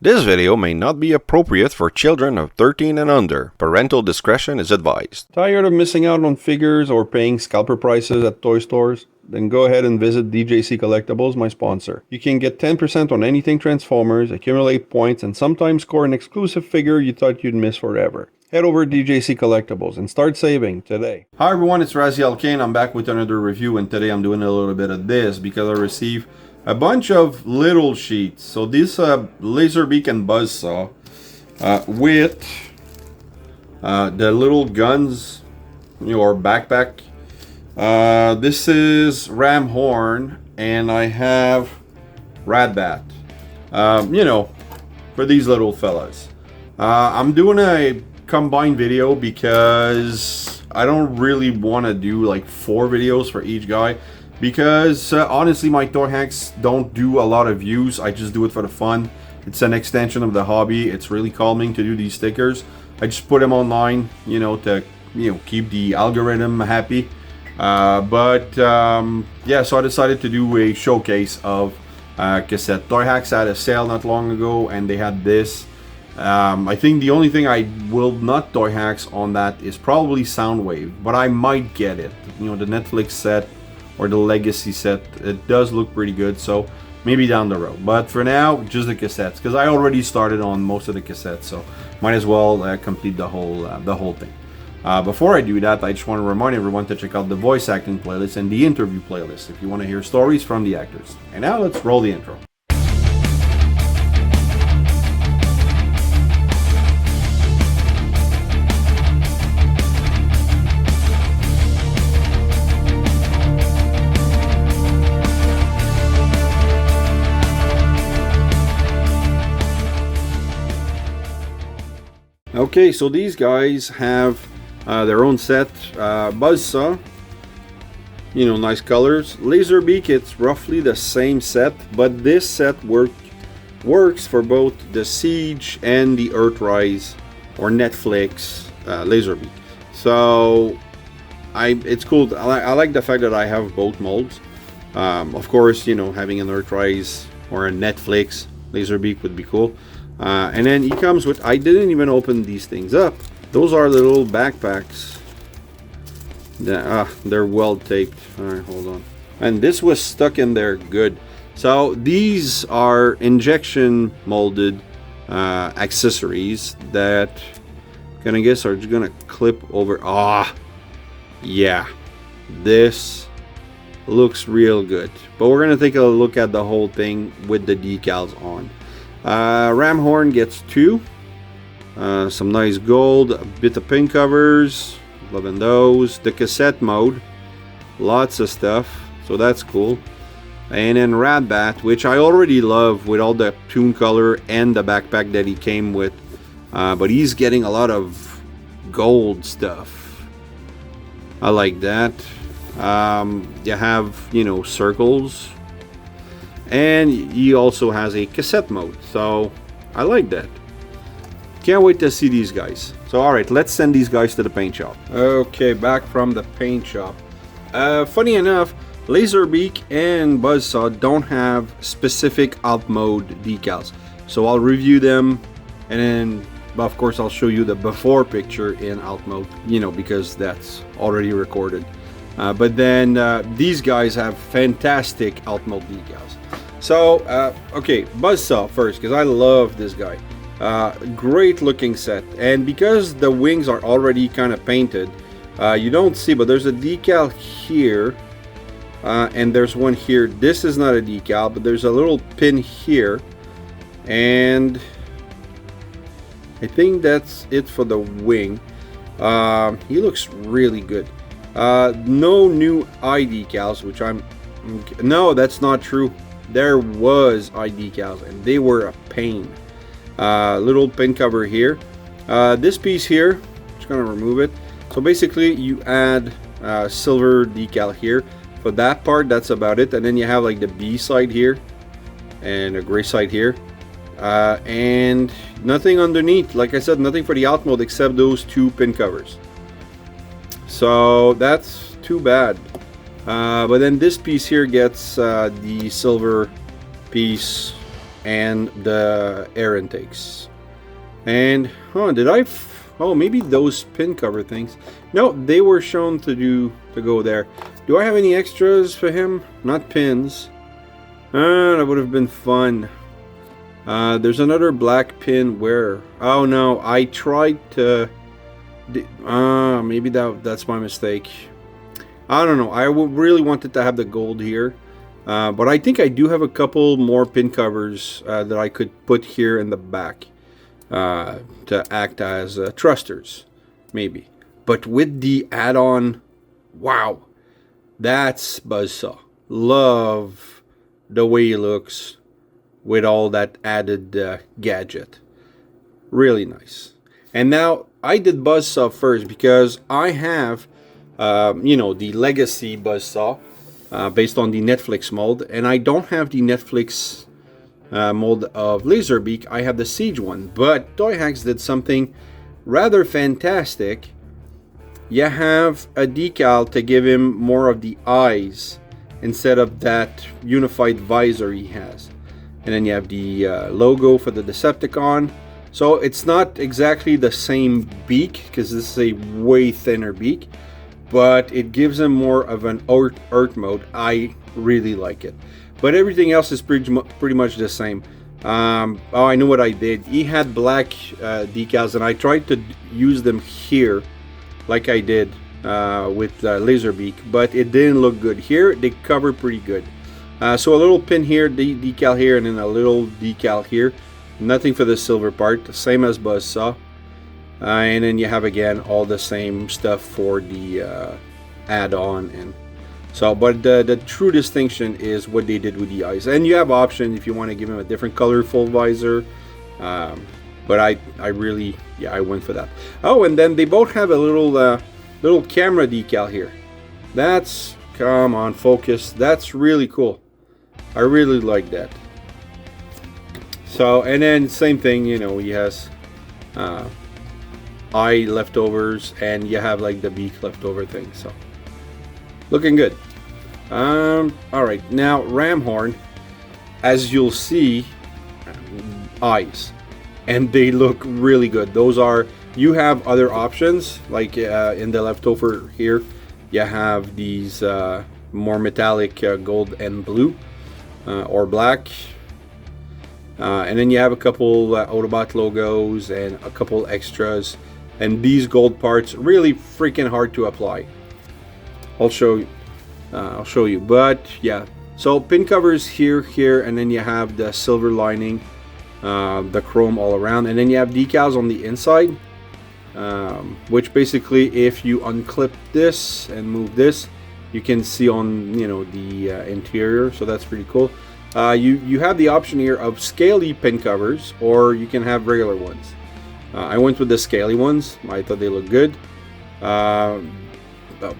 This video may not be appropriate for children of 13 and under. Parental discretion is advised. Tired of missing out on figures or paying scalper prices at toy stores? Then go ahead and visit DJC Collectibles, my sponsor. You can get 10% on anything Transformers, accumulate points, and sometimes score an exclusive figure you thought you'd miss forever. Head over to DJC Collectibles and start saving today. Hi everyone, it's Razyel Kayne. I'm back with another review, and today I'm doing a little bit of this because I received a bunch of little sheets. So this Lazerbeak and Buzzsaw with the little guns, or backpack. This is Ramhorn, and I have Ratbat. For these little fellas. I'm doing a combined video because I don't really want to do like 4 videos for each guy. Because honestly, my Toyhax don't do a lot of views. I just do it for the fun. It's an extension of the hobby. It's really calming to do these stickers. I just put them online, to keep the algorithm happy. Yeah, so I decided to do a showcase of cassette. Toyhax had a sale not long ago, and they had this. I think the only thing I will not Toyhax on that is probably Soundwave, but I might get it. The Netflix set or the Legacy set. It does look pretty good, so maybe down the road. But for now, just the cassettes, because I already started on most of the cassettes, so might as well complete the whole thing. Before I do that, I just want to remind everyone to check out the voice acting playlist and the interview playlist if you want to hear stories from the actors. And now let's roll the intro. Okay, so these guys have their own set. Buzzsaw, nice colors. Lazerbeak, it's roughly the same set, but this set works for both the Siege and the Earthrise or Netflix Lazerbeak. So it's cool. I like the fact that I have both molds. Of course, having an Earthrise or a Netflix Lazerbeak would be cool. And then he comes with, I didn't even open these things up. Those are little backpacks. They're well taped. Alright, hold on. And this was stuck in there good. So these are injection molded accessories that I guess are just gonna clip over. Yeah, this looks real good. But we're gonna take a look at the whole thing with the decals on. Ramhorn gets 2. Some nice gold, a bit of pin covers, loving those. The cassette mode, lots of stuff, so that's cool. And then Ratbat, which I already love with all the tune color and the backpack that he came with. But he's getting a lot of gold stuff. I like that. You have, circles. And he also has a cassette mode, so I like that. Can't wait to see these guys. So alright, let's send these guys to the paint shop. Okay, back from the paint shop. Funny enough, Lazerbeak and Buzzsaw don't have specific alt mode decals. So I'll review them, and then of course I'll show you the before picture in alt mode, because that's already recorded. But then these guys have fantastic alt mode decals. So, okay, Buzzsaw first, because I love this guy. Great looking set. And because the wings are already kind of painted, you don't see, but there's a decal here. And there's one here. This is not a decal, but there's a little pin here. And I think that's it for the wing. He looks really good. No new eye decals, which no, that's not true. There was eye decals, and they were a pain. Little pin cover here. This piece here, just gonna remove it. So basically, you add silver decal here. For that part, that's about it. And then you have like the B side here, and a gray side here. And nothing underneath. Like I said, nothing for the alt mode except those 2 pin covers. So that's too bad. But then this piece here gets the silver piece and the air intakes. And oh, maybe those pin cover things. No, they were shown to go there. Do I have any extras for him? Not pins. That would have been fun. There's another black pin where... Oh no, I tried to... maybe that's my mistake. I don't know. I really wanted to have the gold here. But I think I do have a couple more pin covers that I could put here in the back. To act as thrusters, maybe. But with the add-on, wow, that's Buzzsaw. Love the way it looks with all that added gadget. Really nice. And now I did Buzzsaw first because I have, the legacy Buzzsaw based on the Netflix mold, and I don't have the Netflix mold of Lazerbeak. I have the Siege one, but Toyhax did something rather fantastic. You have a decal to give him more of the eyes instead of that unified visor he has, and then you have the logo for the Decepticon. So it's not exactly the same beak because this is a way thinner beak, but it gives him more of an Earth mode. I really like it. But everything else is pretty much the same. Oh, I know what I did. He had black decals, and I tried to use them here, like I did with Lazerbeak, but it didn't look good. Here, they cover pretty good. So a little pin here, decal here, and then a little decal here. Nothing for the silver part, same as Buzzsaw. And then you have, again, all the same stuff for the add-on and... So, but the true distinction is what they did with the eyes. And you have options if you want to give him a different colorful visor. But I really, I went for that. Oh, and then they both have a little camera decal here. That's, come on, focus. That's really cool. I really like that. So, and then same thing, he has eye leftovers, and you have like the beak leftover thing. So, looking good. Alright, now Ramhorn, as you'll see, eyes, and they look really good. Those are, you have other options, like in the leftover here, you have these more metallic gold and blue, or black, and then you have a couple Autobot logos and a couple extras, and these gold parts, really freaking hard to apply. I'll show you, but yeah. So pin covers here, and then you have the silver lining, the chrome all around, and then you have decals on the inside, which basically, if you unclip this and move this, you can see on the interior. So that's pretty cool. You have the option here of scaly pin covers, or you can have regular ones. I went with the scaly ones. I thought they looked good.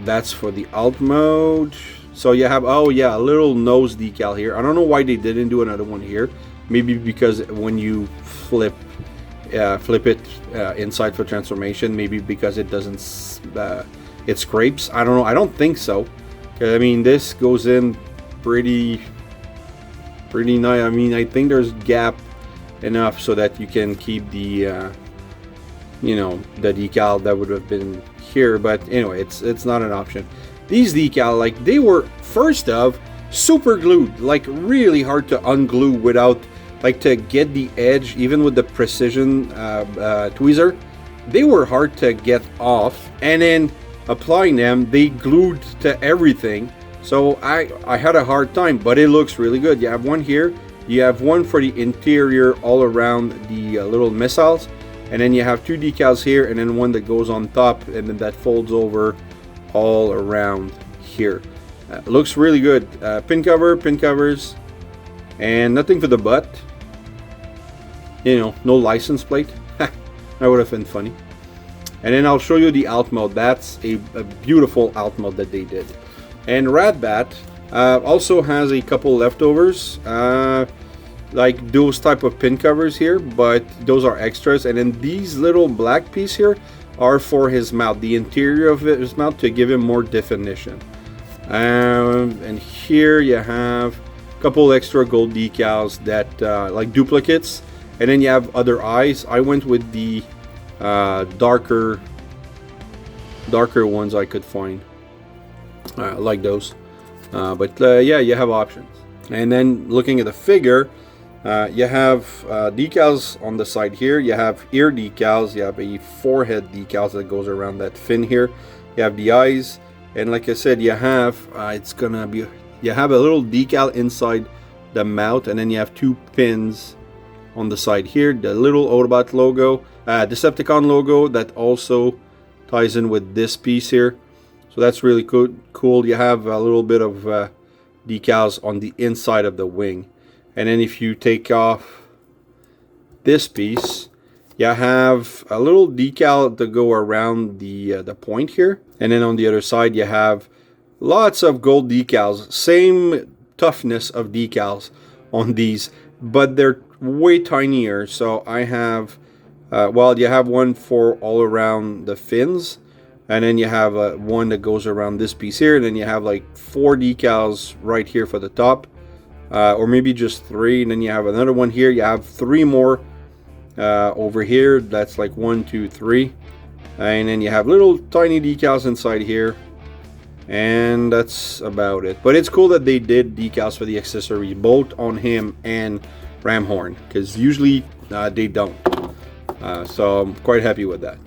That's for the alt mode. So you have, oh yeah, a little nose decal here. I don't know why they didn't do another one here. Maybe because when you flip it inside for transformation, maybe because it doesn't it scrapes. I don't know. I don't think so. I mean, this goes in pretty nice. I mean, I think there's gap enough so that you can keep the the decal that would have been here, but anyway, it's not an option. These decal, like, they were first of super glued, like really hard to unglue without, like, to get the edge, even with the precision tweezer, they were hard to get off. And then applying them, they glued to everything, so I had a hard time, but it looks really good. You have one here, you have one for the interior all around the little missiles, and then you have two decals here, and then one that goes on top, and then that folds over all around here. Looks really good. Pin covers, and nothing for the butt. No license plate. That would have been funny. And then I'll show you the alt mode. That's a beautiful alt mode that they did. And Ratbat also has a couple leftovers. Like those type of pin covers here, but those are extras. And then these little black piece here are for his mouth, the interior of his mouth, to give him more definition. And here you have a couple extra gold decals that like duplicates, and then you have other eyes. I went with the darker ones I could find, like those. But yeah, you have options. And then looking at the figure, you have decals on the side here. You have ear decals. You have a forehead decals that goes around that fin here. You have the eyes, and like I said, you have you have a little decal inside the mouth, and then you have two pins on the side here. The little Autobot logo, Decepticon logo that also ties in with this piece here. So that's really cool. You have a little bit of decals on the inside of the wing. And then if you take off this piece, you have a little decal to go around the point here. And then on the other side, you have lots of gold decals. Same toughness of decals on these, but they're way tinier. So I have, well, you have one for all around the fins. And then you have one that goes around this piece here. And then you have like 4 decals right here for the top. Or maybe just 3. And then you have another one here. You have 3 more over here. That's like 1, 2, 3. And then you have little tiny decals inside here. And that's about it. But it's cool that they did decals for the accessory, both on him and Ramhorn, because usually they don't. So I'm quite happy with that.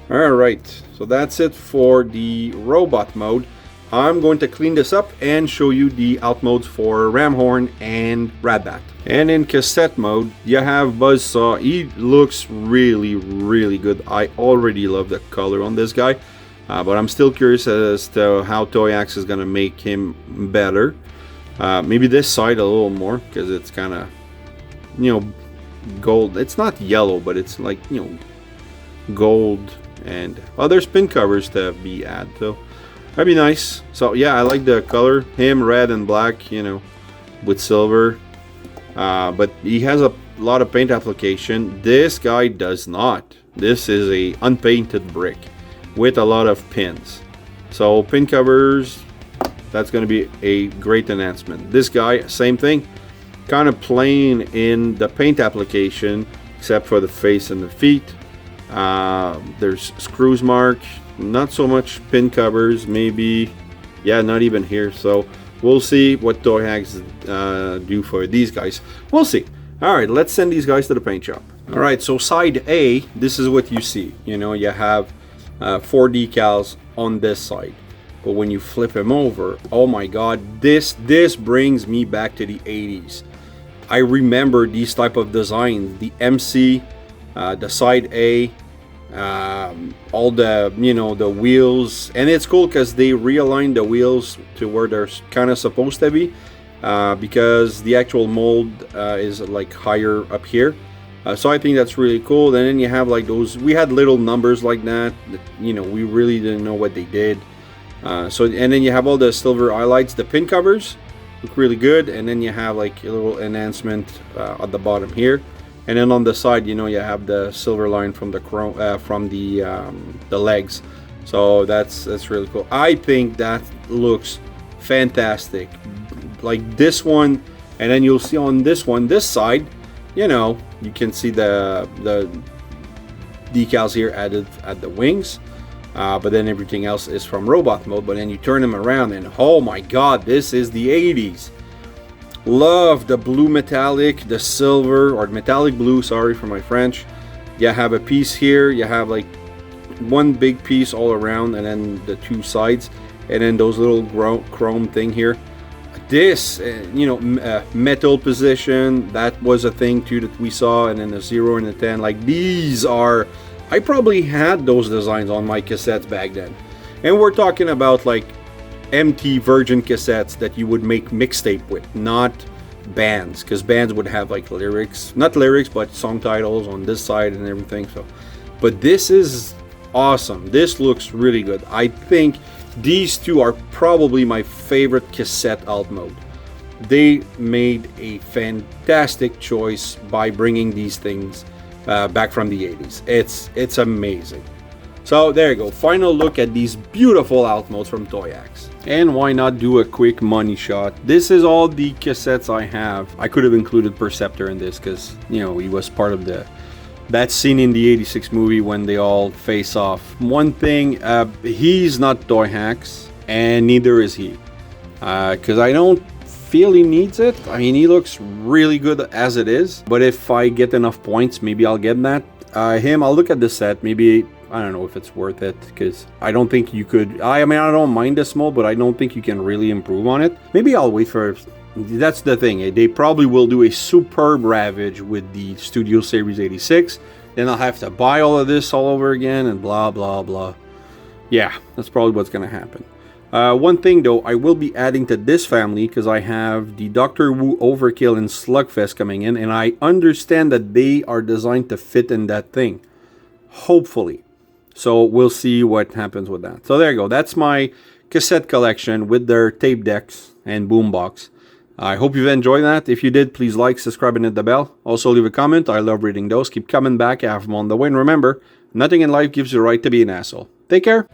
Alright, so that's it for the robot mode. I'm going to clean this up and show you the alt modes for Ramhorn and Ratbat. And in cassette mode, you have Buzzsaw. He looks really, really good. I already love the color on this guy. But I'm still curious as to how Toyhax is going to make him better. Maybe this side a little more, because it's kind of, you know, gold. It's not yellow, but it's like, you know, gold. And other spin covers to be added, so that'd be nice. So yeah, I like the color. Him red and black, you know, with silver. But he has a lot of paint application. This guy does not. This is a unpainted brick with a lot of pins. So pin covers, that's going to be a great enhancement. This guy, same thing, kind of plain in the paint application, except for the face and the feet. There's screws marked, not so much pin covers, maybe, yeah, not even here. So we'll see what Toyhax do for these guys. We'll see. All right, let's send these guys to the paint shop. All right, so side A, this is what you see. You know, you have 4 decals on this side, but when you flip him over, oh my God, this brings me back to the 80s. I remember these type of designs, the MC, the side A, all the, you know, the wheels. And it's cool because they realigned the wheels to where they're kind of supposed to be, because the actual mold is like higher up here. So I think that's really cool. And then you have like those, we had little numbers like that, you know, we really didn't know what they did. So, and then you have all the silver highlights. The pin covers look really good. And then you have like a little enhancement at the bottom here. And then on the side, you know, you have the silver line from the chrome, from the legs. So that's really cool. I think that looks fantastic. Like this one, and then you'll see on this one, this side, you know, you can see the decals here added at the wings. But then everything else is from robot mode. But then you turn them around and oh my God, this is the 80s. Love the blue metallic, the silver, or metallic blue, sorry for my French. You have a piece here, you have like one big piece all around, and then the 2 sides, and then those little chrome thing here. This, you know, metal position, that was a thing too that we saw, and then the 0 and the 10. Like these are, I probably had those designs on my cassettes back then. And we're talking about like empty virgin cassettes that you would make mixtape with, not bands, because bands would have like lyrics, not lyrics, but song titles on this side and everything. So, but this is awesome. This looks really good. I think these two are probably my favorite cassette alt mode. They made a fantastic choice by bringing these things back from the 80s. It's amazing. So there you go, final look at these beautiful alt modes from Toyhax. And why not do a quick money shot? This is all the cassettes I have. I could have included Perceptor in this because, you know, he was part of that scene in the 86 movie when they all face off. One thing, he's not Toyhax, and neither is he. Because I don't feel he needs it. I mean, he looks really good as it is. But if I get enough points, maybe I'll get that. I'll look at the set. Maybe, I don't know if it's worth it. Because I don't think you could... I mean, I don't mind this mold, but I don't think you can really improve on it. Maybe I'll wait for... That's the thing. They probably will do a superb Ravage with the Studio Series 86. Then I'll have to buy all of this all over again and blah, blah, blah. Yeah, that's probably what's going to happen. One thing though, I will be adding to this family because I have the Doctor Wu Overkill and Slugfest coming in, and I understand that they are designed to fit in that thing. Hopefully. So we'll see what happens with that. So there you go. That's my cassette collection with their tape decks and boombox. I hope you've enjoyed that. If you did, please like, subscribe, and hit the bell. Also leave a comment. I love reading those. Keep coming back. I have them on the way. And remember, nothing in life gives you the right to be an asshole. Take care.